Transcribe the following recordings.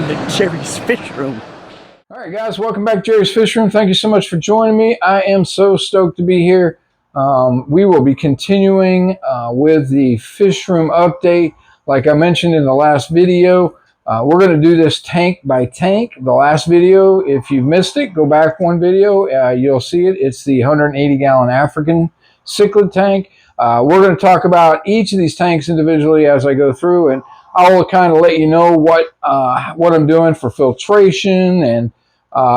Welcome to Jerry's Fish Room. All right, guys, welcome back to Jerry's Fish Room. Thank you so much for joining me. I am so stoked to be here. We will be continuing with the fish room update. Like I mentioned in the last video, we're going to do this tank by tank. The last video, if you missed it, go back one video. You'll see it. It's the 180-gallon African cichlid tank. We're going to talk about each of these tanks individually as I go through, and I will kind of let you know what I'm doing for filtration and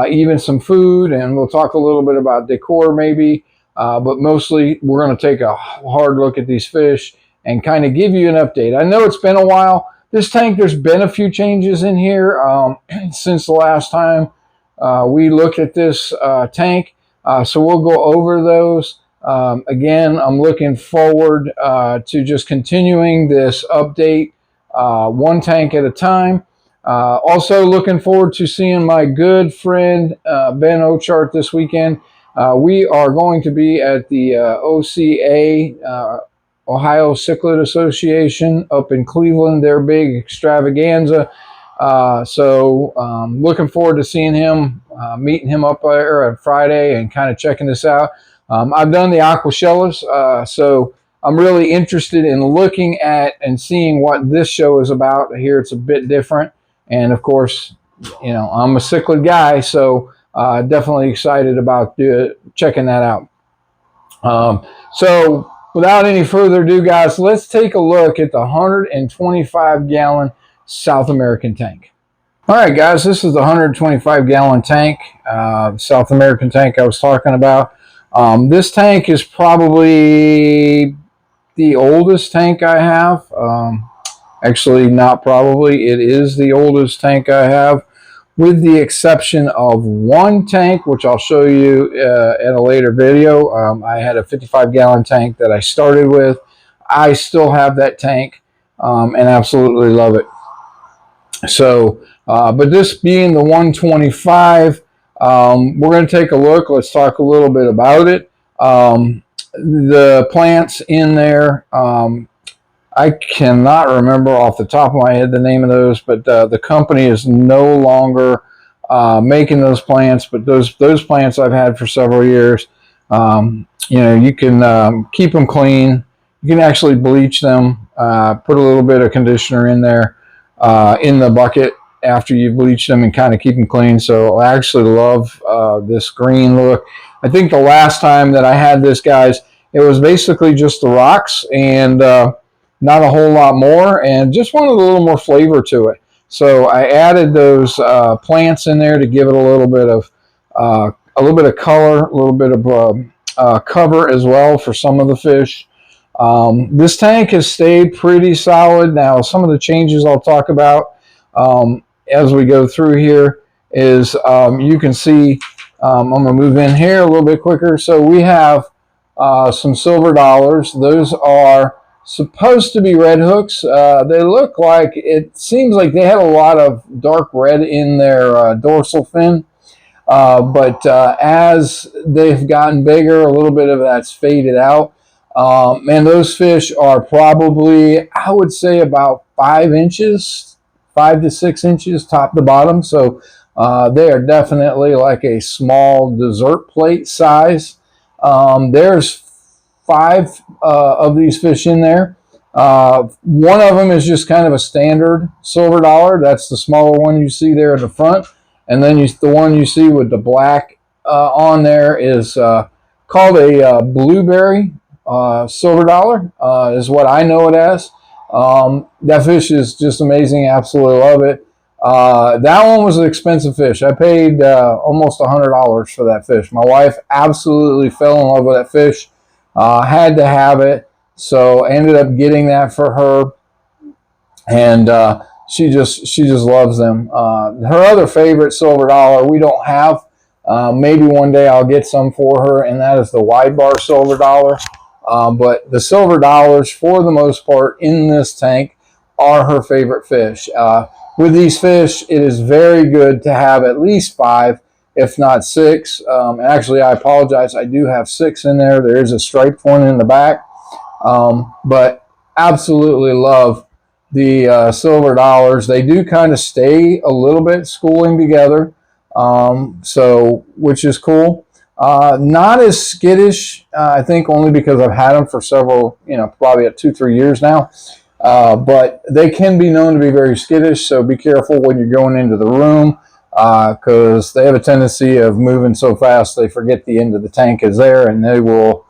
even some food, and we'll talk a little bit about decor maybe, but mostly we're going to take a hard look at these fish and kind of give you an update. I know it's been a while. This tank, there's been a few changes in here since the last time we looked at this tank, so we'll go over those. Again, I'm looking forward to just continuing this update one tank at a time. Also looking forward to seeing my good friend Ben Ochart this weekend. We are going to be at the OCA, Ohio Cichlid Association up in Cleveland, their big extravaganza. So looking forward to seeing him, meeting him up there on Friday and kind of checking this out. I've done the aquashellas, so I'm really interested in looking at and seeing what this show is about. Here it's a bit different. And of course, you know, I'm a cichlid guy, so definitely excited about checking that out. So without any further ado, guys, let's take a look at the 125-gallon South American tank. All right, guys, this is the 125-gallon tank, South American tank I was talking about. This tank is probably the oldest tank I have. Actually, not probably. It is the oldest tank I have, with the exception of one tank, which I'll show you in a later video. I had a 55-gallon tank that I started with. I still have that tank and absolutely love it. So, but this being the 125, we're going to take a look. Let's talk a little bit about it. The plants in there, I cannot remember off the top of my head the name of those, but the company is no longer making those plants, but those plants I've had for several years. You know, you can keep them clean. You can actually bleach them, put a little bit of conditioner in there in the bucket after you bleach them and kind of keep them clean. So I actually love this green look. I think the last time that I had this, guys, it was basically just the rocks and not a whole lot more, and just wanted a little more flavor to it. So I added those plants in there to give it a little bit of color, a little bit of cover as well for some of the fish. This tank has stayed pretty solid. Now, some of the changes I'll talk about as we go through here is you can see, I'm going to move in here a little bit quicker. So we have some silver dollars. Those are supposed to be red hooks. They look like, it seems like they had a lot of dark red in their dorsal fin. But as they've gotten bigger, a little bit of that's faded out. And those fish are probably, I would say, about 5 inches, 5 to 6 inches top to bottom. So they are definitely like a small dessert plate size. There's 5 of these fish in there. One of them is just kind of a standard silver dollar. That's the smaller one you see there in the front. And then the one you see with the black on there is called a blueberry silver dollar, is what I know it as. That fish is just amazing. Absolutely love it. That one was an expensive fish. I paid almost $100 for that fish. My wife absolutely fell in love with that fish. Had to have it, so I ended up getting that for her, and she just loves them. Her other favorite silver dollar we don't have. Maybe one day I'll get some for her, and that is the wide bar silver dollar. But the silver dollars, for the most part, in this tank are her favorite fish. With these fish, it is very good to have at least 5, if not 6. Actually, I apologize. I do have 6 in there. There is a striped one in the back. But absolutely love the silver dollars. They do kind of stay a little bit schooling together, so which is cool. Not as skittish, I think, only because I've had them for several, probably at 2-3 years now. But they can be known to be very skittish, so be careful when you're going into the room, because they have a tendency of moving so fast they forget the end of the tank is there, and they will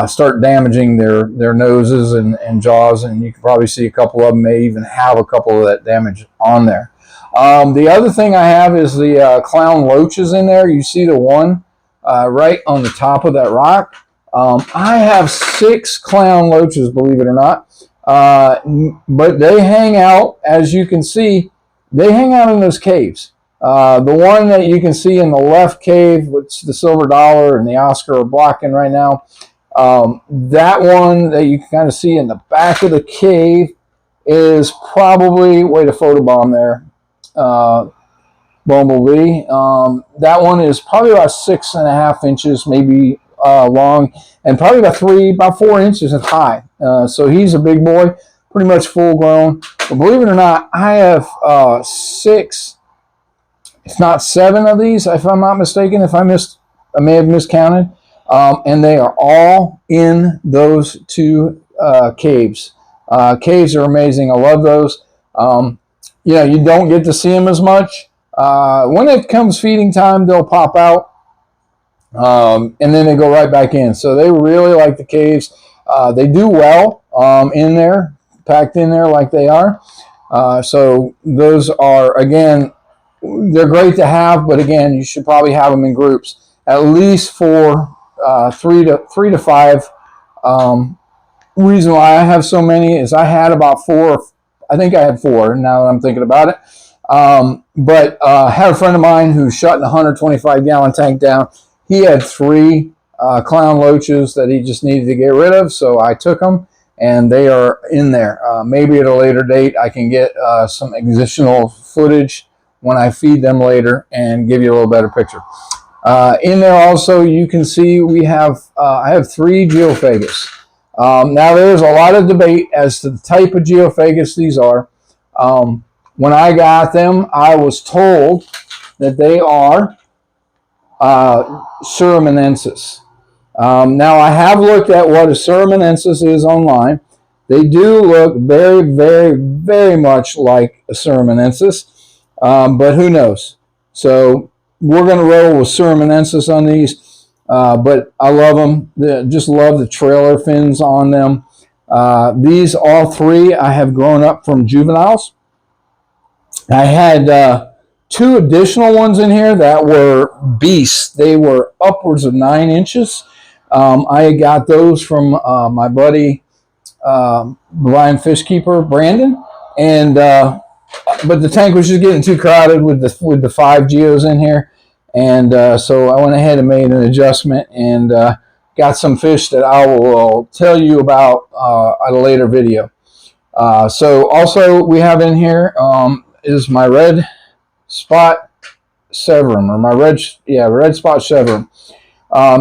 start damaging their noses and jaws, and you can probably see a couple of them may even have a couple of that damage on there. The other thing I have is the clown loaches in there. You see the one right on the top of that rock. I have 6 clown loaches, believe it or not. But they hang out, as you can see, they hang out in those caves. The one that you can see in the left cave, which the silver dollar and the Oscar are blocking right now, that one that you can kind of see in the back of the cave is probably, way to photobomb there, Bumblebee. That one is probably about 6.5 inches, maybe long, and probably about 4 inches high. So he's a big boy, pretty much full grown. But believe it or not, I have 6, if not 7 of these, if I'm not mistaken. I may have miscounted. And they are all in those 2 caves. Caves are amazing. I love those. You don't get to see them as much. When it comes feeding time, they'll pop out. And then they go right back in. So they really like the caves. They do well in there, packed in there like they are. So those are, again, they're great to have, but again, you should probably have them in groups, at least for 3 to 5. Reason why I have so many is I had about 4. I think I had 4 now that I'm thinking about it. But I had a friend of mine who shut the 125-gallon tank down. He had 3 clown loaches that he just needed to get rid of, so I took them, and they are in there. Maybe at a later date I can get some additional footage when I feed them later and give you a little better picture. In there also, you can see I have 3 Geo Fagus. Now there's a lot of debate as to the type of Geo Fagus these are. When I got them, I was told that they are Suramanensis. Now I have looked at what a Suramanensis is online. They do look very, very, very much like a Suramanensis, but who knows? So we're going to roll with Suramanensis on these, but I love them. Just love the trailer fins on them. These, all 3, I have grown up from juveniles. I had 2 additional ones in here that were beasts. They were upwards of 9 inches. I got those from my buddy, Blind Fish Keeper, Brandon, and but the tank was just getting too crowded with the 5 Geos in here, and so I went ahead and made an adjustment and got some fish that I will tell you about at a later video. So also we have in here is my red spot Severum, or my red spot Severum.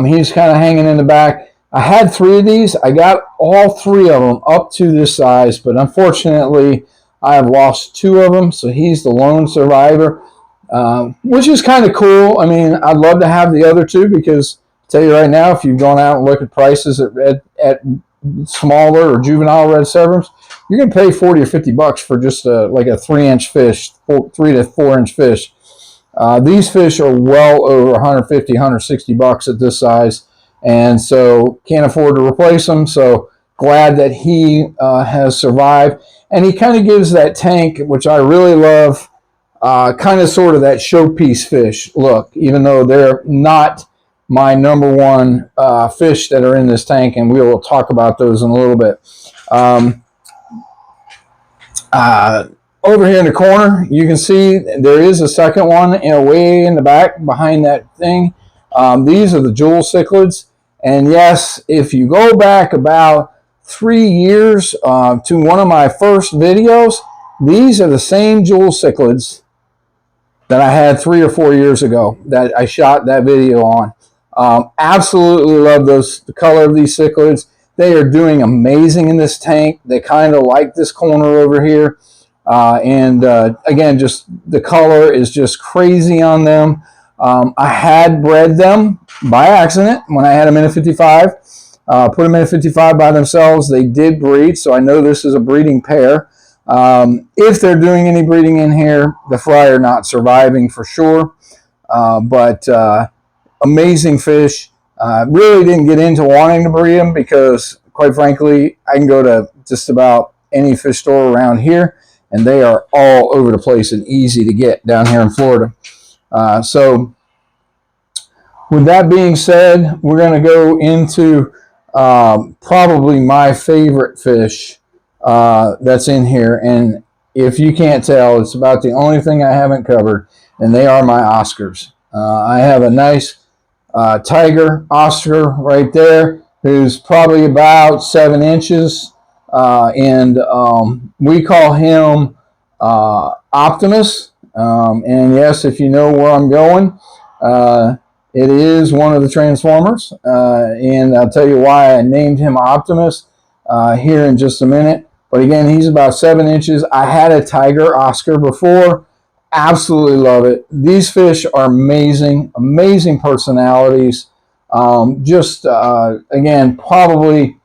He's kind of hanging in the back. I had 3 of these. I got all 3 of them up to this size, but unfortunately I have lost 2 of them, so he's the lone survivor, which is kind of cool. I mean, I'd love to have the other 2, because I'll tell you right now, if you've gone out and looked at prices at smaller or juvenile red Severums, you're going to pay 40 or 50 bucks for just like a 3-inch fish, 3 to 4-inch fish. These fish are well over 150, 160 bucks at this size, and so can't afford to replace them. So glad that he has survived, and he kind of gives that tank, which I really love, kind of sort of that showpiece fish look, even though they're not my number 1 fish that are in this tank, and we will talk about those in a little bit. Over here in the corner, you can see there is a second one way in the back behind that thing. These are the jewel cichlids. And yes, if you go back about 3 years to one of my first videos, these are the same jewel cichlids that I had 3 or 4 years ago that I shot that video on. Absolutely love the color of these cichlids. They are doing amazing in this tank. They kind of like this corner over here. Again, just the color is just crazy on them. I had bred them by accident when I had them in a 55. Put them in a 55 by themselves. They did breed, so I know this is a breeding pair. If they're doing any breeding in here, the fry are not surviving for sure. But amazing fish. Really didn't get into wanting to breed them because, quite frankly, I can go to just about any fish store around here, and they are all over the place and easy to get down here in Florida. So with that being said, we're going to go into probably my favorite fish that's in here. And if you can't tell, it's about the only thing I haven't covered, and they are my Oscars. I have a nice tiger Oscar right there who's probably about 7 inches. We call him Optimus. And yes, if you know where I'm going, it is one of the Transformers. And I'll tell you why I named him Optimus here in just a minute. But again, he's about 7 inches. I had a tiger Oscar before. Absolutely love it. These fish are amazing, amazing personalities. Again, probably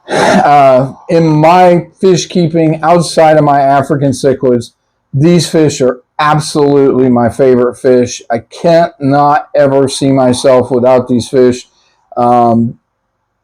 in my fish keeping outside of my African cichlids, these fish are absolutely my favorite fish. I can't not ever see myself without these fish.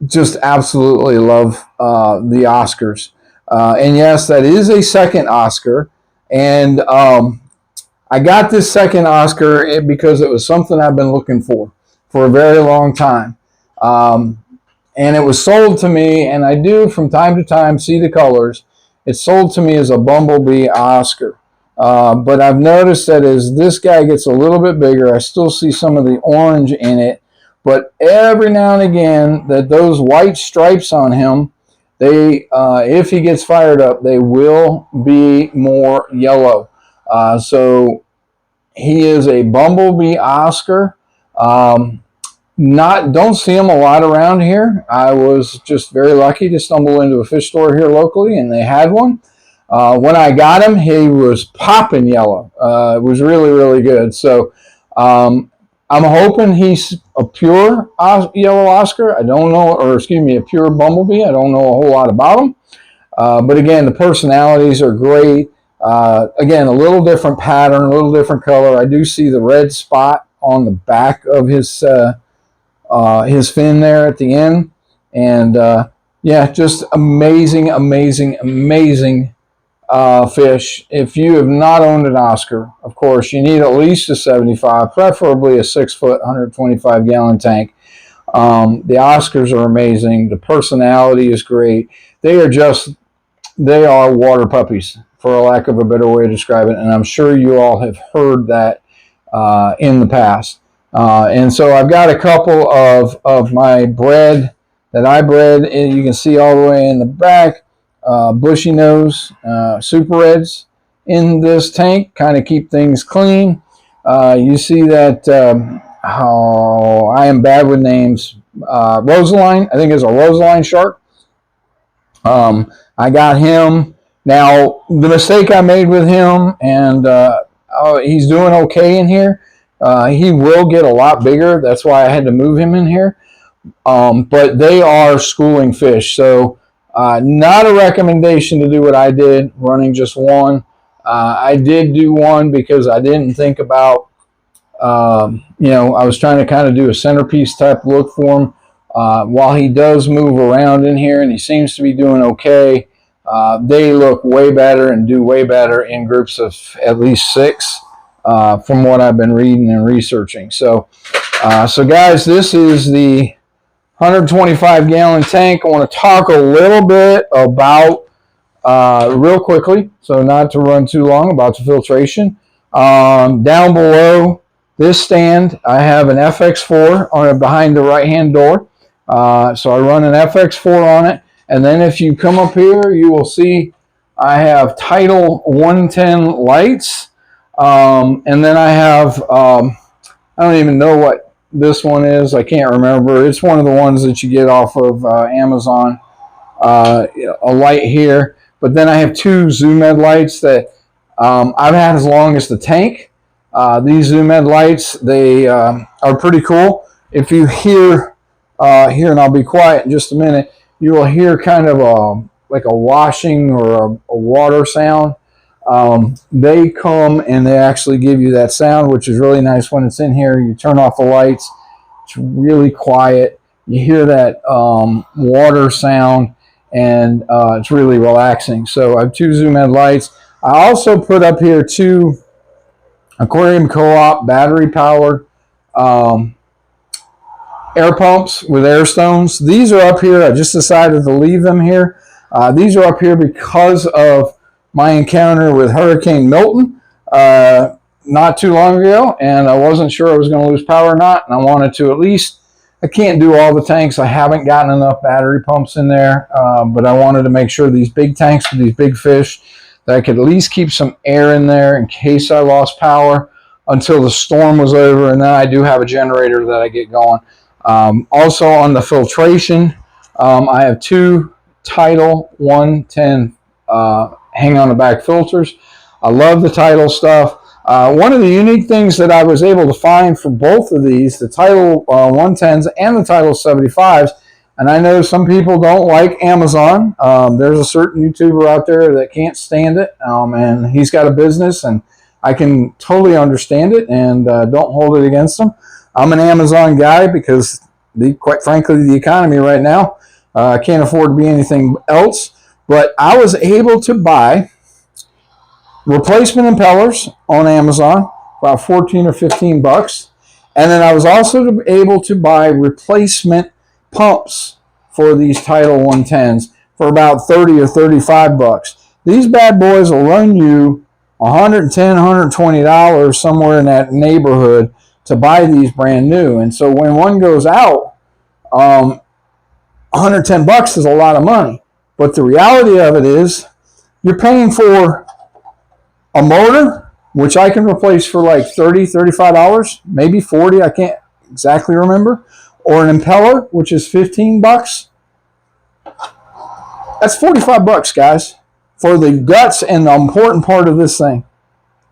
Just absolutely love the Oscars. And yes, that is a second Oscar. And I got this second Oscar because it was something I've been looking for a very long time. And it was sold to me, and I do from time to time see the colors. It's sold to me as a bumblebee Oscar. But I've noticed that as this guy gets a little bit bigger, I still see some of the orange in it. But every now and again, that those white stripes on him, they, if he gets fired up, they will be more yellow. So he is a bumblebee Oscar. Don't see him a lot around here. I was just very lucky to stumble into a fish store here locally, and they had one. When I got him, he was popping yellow. It was really, really good. So I'm hoping he's a pure yellow Oscar. I don't know, or excuse me, a pure bumblebee. I don't know a whole lot about him. But again, the personalities are great. Again, a little different pattern, a little different color. I do see the red spot on the back of his fin there at the end. And yeah, just amazing, amazing, amazing fish. If you have not owned an Oscar, of course, you need at least a 75, preferably a 6-foot, 125-gallon tank. The Oscars are amazing. The personality is great. They are water puppies, for a lack of a better way to describe it. And I'm sure you all have heard that in the past. And so I've got a couple of my bred that I bred. And you can see all the way in the back. Bushy nose super reds in this tank, kind of keep things clean. You see that I am bad with names. Rosaline, I think it's a Rosaline shark. I got him. Now the mistake I made with him, and he's doing okay in here. He will get a lot bigger. That's why I had to move him in here. But they are schooling fish, so not a recommendation to do what I did, running just one. I did do one because I didn't think about, I was trying to kind of do a centerpiece type look for him. While he does move around in here and he seems to be doing okay, they look way better and do way better in groups of at least 6 from what I've been reading and researching. So guys, this is the 125-gallon tank. I want to talk a little bit about, real quickly, so not to run too long, about the filtration. Down below this stand, I have an FX4 on it behind the right-hand door. So I run an FX4 on it. And then if you come up here, you will see I have Tidal 110 lights. And then I have, I don't even know what this one is. I can't remember. It's one of the ones that you get off of Amazon. A light here. But then I have two Zoom Med lights that I've had as long as the tank. These Zoom Med lights, they are pretty cool. If you hear here, and I'll be quiet in just a minute, you will hear kind of like a washing or a water sound. They come and they actually give you that sound, which is really nice when it's in here. You turn off the lights, it's really quiet. You hear that water sound, and it's really relaxing. So I have two Zoom Med lights. I also put up here two Aquarium Co-op battery powered air pumps with air stones. These are up here. I just decided to leave them here. These are up here because of my encounter with Hurricane Milton not too long ago, and I wasn't sure I was going to lose power or not, and I wanted to at least, I can't do all the tanks. I haven't gotten enough battery pumps in there, but I wanted to make sure these big tanks with these big fish, that I could at least keep some air in there in case I lost power until the storm was over, and then I do have a generator that I get going. Also on the filtration, I have two Tidal 110 hang on the back filters. I love the Tidal stuff. One of the unique things that I was able to find for both of these, the Tidal 110s and the Tidal 75s, and I know some people don't like Amazon. There's a certain YouTuber out there that can't stand it, and he's got a business, and I can totally understand it, and don't hold it against him. I'm an Amazon guy because, quite frankly, the economy right now, I can't afford to be anything else. But I was able to buy replacement impellers on Amazon, about 14 or 15 bucks. And then I was also able to buy replacement pumps for these Tidal 110s for about 30 or 35 bucks. These bad boys will run you $110, $120, somewhere in that neighborhood, to buy these brand new. And so when one goes out, 110 bucks is a lot of money. But the reality of it is, you're paying for a motor, which I can replace for like $30, $35, maybe 40, I can't exactly remember, or an impeller, which is 15 bucks. That's 45 bucks, guys, for the guts and the important part of this thing.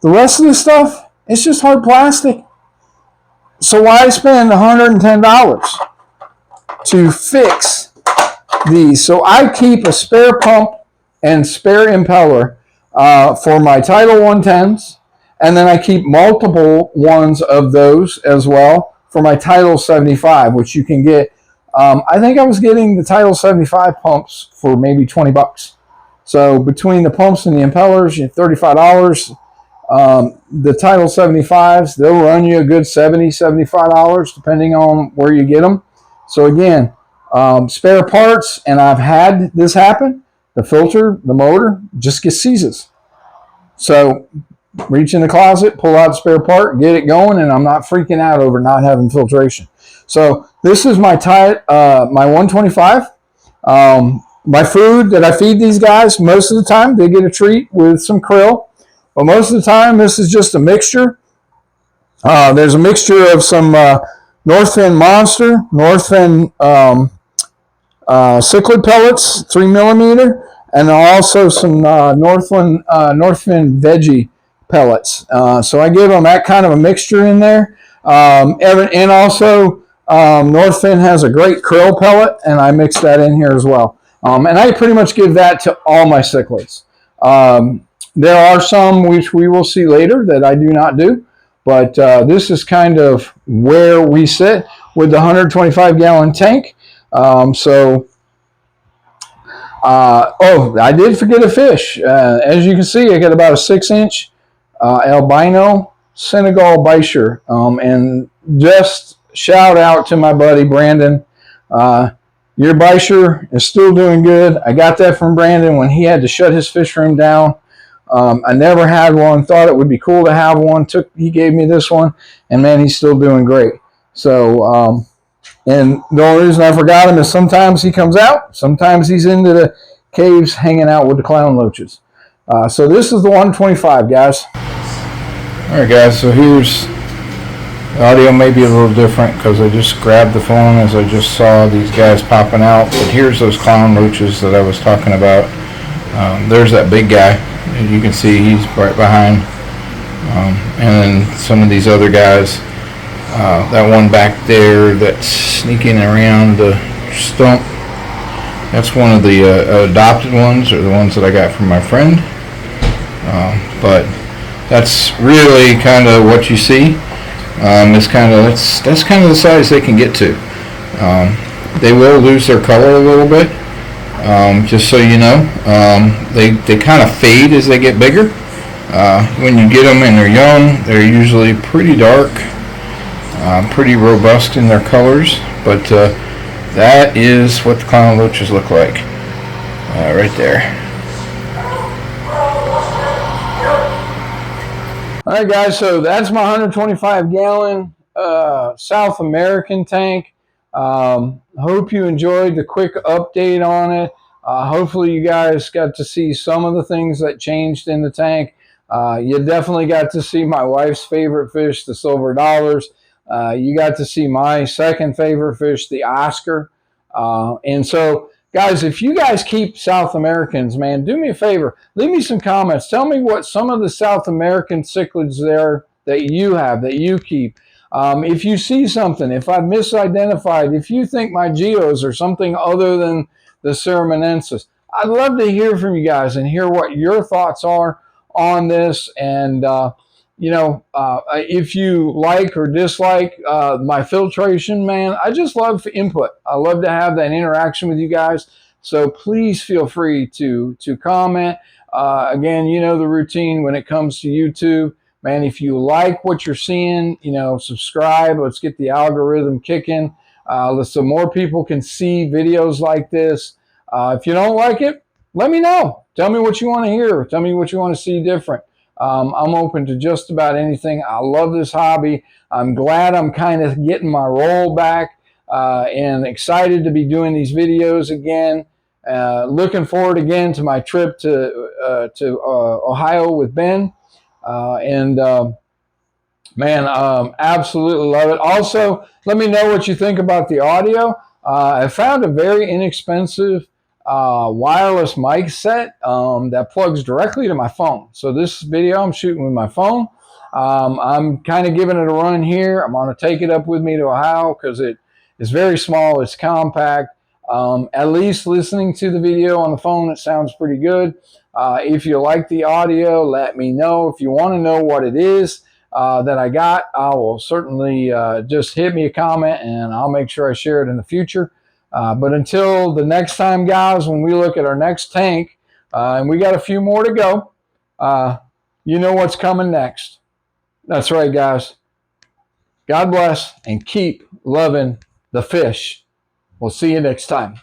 The rest of this stuff, it's just hard plastic. So why spend $110 to fix these? So I keep a spare pump and spare impeller for my Tidal 110s, and then I keep multiple ones of those as well for my Tidal 75, which you can get. I think I was getting the Tidal 75 pumps for maybe 20 bucks. So between the pumps and the impellers, you have $35. The Tidal 75s, they'll run you a good $70, $75 depending on where you get them. So again, spare parts, and I've had this happen. The filter, the motor, just gets seizes. So reach in the closet, pull out a spare part, get it going, and I'm not freaking out over not having filtration. So this is my my 125. My food that I feed these guys, most of the time they get a treat with some krill, but most of the time this is just a mixture. There's a mixture of some Northfin Monster, Northfin Cichlid pellets, 3mm, and also some Northfin veggie pellets. So I give them that kind of a mixture in there. And also Northfin has a great krill pellet, and I mix that in here as well. And I pretty much give that to all my cichlids. There are some which we will see later that I do not do, but this is kind of where we sit with the 125-gallon tank. Oh, I did forget a fish. As you can see, I got about a 6-inch albino Senegal bichir. And just shout out to my buddy Brandon. Your bichir is still doing good. I got that from Brandon when he had to shut his fish room down. I never had one. Thought it would be cool to have one. He gave me this one, and man, he's still doing great. So, and the only reason I forgot him is sometimes he comes out, sometimes he's into the caves hanging out with the clown loaches. So this is the 125, guys. All right, guys. So here's The audio may be a little different because I just grabbed the phone as I just saw these guys popping out. But here's those clown loaches that I was talking about. There's that big guy. As you can see, he's right behind. And then some of these other guys. That one back there that's sneaking around the stump. That's one of the adopted ones, or the ones that I got from my friend. But that's really kind of what you see. That's kind of the size they can get to. They will lose their color a little bit, just so you know. They kind of fade as they get bigger. When you get them and they're young, they're usually pretty dark, pretty robust in their colors. But that is what the clown loaches look like, right there. All right, guys, so that's my 125-gallon South American tank. Hope you enjoyed the quick update on it. Hopefully you guys got to see some of the things that changed in the tank. You definitely got to see my wife's favorite fish, the silver dollars. You got to see my second favorite fish, the Oscar. And so, guys, if you guys keep South Americans, man, do me a favor. Leave me some comments. Tell me what some of the South American cichlids there that you have, that you keep. If you see something, if I've misidentified, if you think my Geos are something other than the Ceramanensis, I'd love to hear from you guys and hear what your thoughts are on this. And, you know, if you like or dislike my filtration, man, I just love input. I love to have that interaction with you guys. So please feel free to comment. Again, you know the routine when it comes to YouTube. Man, if you like what you're seeing, you know, subscribe. Let's get the algorithm kicking. So more people can see videos like this. If you don't like it, let me know. Tell me what you want to hear. Tell me what you want to see different. I'm open to just about anything. I love this hobby. I'm glad I'm kind of getting my roll back and excited to be doing these videos again. Looking forward again to my trip to Ohio with Ben. Man, absolutely love it. Also, let me know what you think about the audio. I found a very inexpensive wireless mic set that plugs directly to my phone. So this video I'm shooting with my phone. I'm kind of giving it a run here. I'm going to take it up with me to Ohio because it is very small. It's compact. At least listening to the video on the phone, it sounds pretty good. If you like the audio, let me know. If you want to know what it is that I got, I will certainly just hit me a comment and I'll make sure I share it in the future. But until the next time, guys, when we look at our next tank, and we got a few more to go, you know what's coming next. That's right, guys. God bless and keep loving the fish. We'll see you next time.